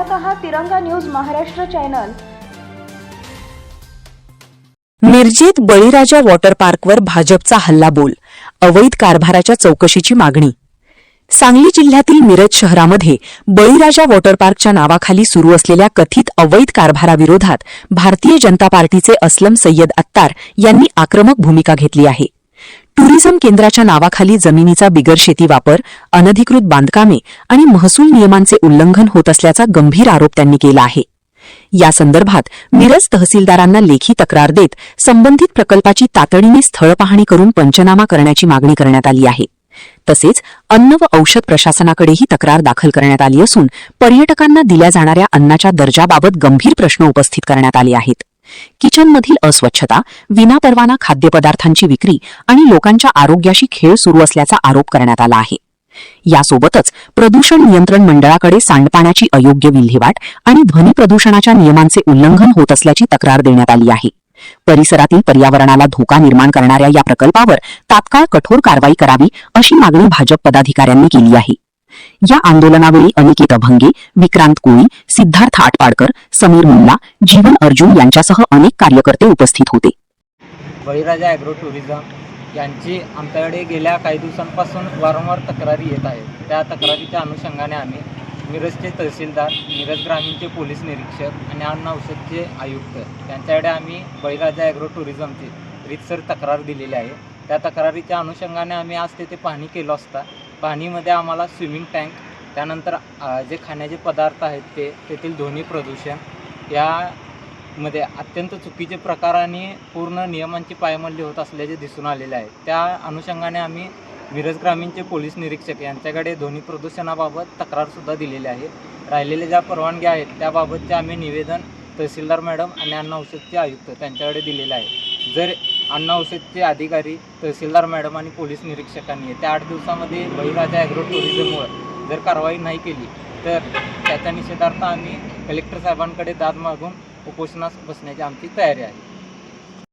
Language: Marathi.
पाहत आहात तिरंगा न्यूज महाराष्ट्र चॅनल। मिरजेत बळीराजा वॉटर पार्कवर भाजपचा हल्लाबोल, अवैध कारभाराच्या चौकशीची मागणी। सांगली जिल्ह्यातील मिरज शहरामध्ये बळीराजा वॉटर पार्कच्या नावाखाली सुरू असलेल्या कथित अवैध कारभाराविरोधात भारतीय जनता पार्टीचे असलम सय्यद अत्तार यांनी आक्रमक भूमिका घेतली आहे। टुरिझम केंद्राच्या नावाखाली जमिनीचा बिगर शेती वापर, अनधिकृत बांधकामे आणि महसूल नियमांचे उल्लंघन होत असल्याचा गंभीर आरोप त्यांनी केला आहे। या संदर्भात मिरज तहसीलदारांना लेखी तक्रार देत संबंधित प्रकल्पाची तातडीने स्थळ पाहणी करून पंचनामा करण्याची मागणी करण्यात आली आहे। तसेच अन्न व औषध प्रशासनाकडेही तक्रार दाखल करण्यात आली असून पर्यटकांना दिल्या जाणाऱ्या अन्नाच्या दर्जाबाबत गंभीर प्रश्न उपस्थित करण्यात आले आहेत। किचनमधील अस्वच्छता, विनापरवाना खाद्यपदार्थांची विक्री आणि लोकांच्या आरोग्याशी खेळ सुरू असल्याचा आरोप करण्यात आला आहे। यासोबतच प्रदूषण नियंत्रण मंडळाकडे सांडपाण्याची अयोग्य विल्हेवाट आणि ध्वनी प्रदूषणाच्या नियमांचे उल्लंघन होत असल्याची तक्रार देण्यात आली आहे। परिसरातील पर्यावरणाला धोका निर्माण करणाऱ्या या प्रकल्पावर तात्काळ कठोर कारवाई करावी अशी मागणी भाजप पदाधिकाऱ्यांनी केली आहे। या आंदोलनावेळी अनिकेत अभंगे, विक्रांत कोळी, सिद्धार्थ आटपाडकर, समीर मुल्ला, जीवन अर्जुन यांच्यासह अनेक कार्यकर्ते उपस्थित होते। बळीराजा ॲग्रो टुरिझम यांची आमच्याकडे गेल्या काही दिवसांपासून वारंवार तक्रारी येत आहेत। त्या तक्रारीच्या अनुषंगाने आम्ही मिरजचे तहसीलदार, मिरज ग्रामीणचे पोलीस निरीक्षक आणि अन्न औषधचे आयुक्त यांच्याकडे आम्ही बळीराजा ॲग्रो टुरिझमची रीतसर तक्रार दिलेली आहे। त्या तक्रारीच्या अनुषंगाने आम्ही आज तेथे पाहणी केलं असता पाहणीमध्ये आम्हाला स्विमिंग टँक, त्यानंतर जे खाण्याचे पदार्थ आहेत तेथील ध्वनी प्रदूषण यामध्ये अत्यंत चुकीचे प्रकार आणि पूर्ण नियमांची पायमल्ली होत असल्याचे दिसून आलेले आहे। त्या अनुषंगाने आम्ही मिरज ग्रामीणचे पोलीस निरीक्षक यांच्याकडे ध्वनी प्रदूषणाबाबत तक्रारसुद्धा दिलेली आहे। राहिलेल्या ज्या परवानग्या आहेत त्याबाबतचे आम्ही निवेदन तहसीलदार मॅडम आणि अन्न औषधचे आयुक्त त्यांच्याकडे दिलेले आहे। जर अन्न औषधचे अधिकारी, तहसीलदार मॅडम आणि पोलीस निरीक्षकांनी येत्या 8 दिवसामध्ये बळीराजा ॲग्रो टुरिझमवर जर कारवाई नाही केली तर त्याच्या निषेधार्थ आम्ही कलेक्टर साहेबांकडे दाद मागून उपोषणास बसण्याची आमची तयारी आहे।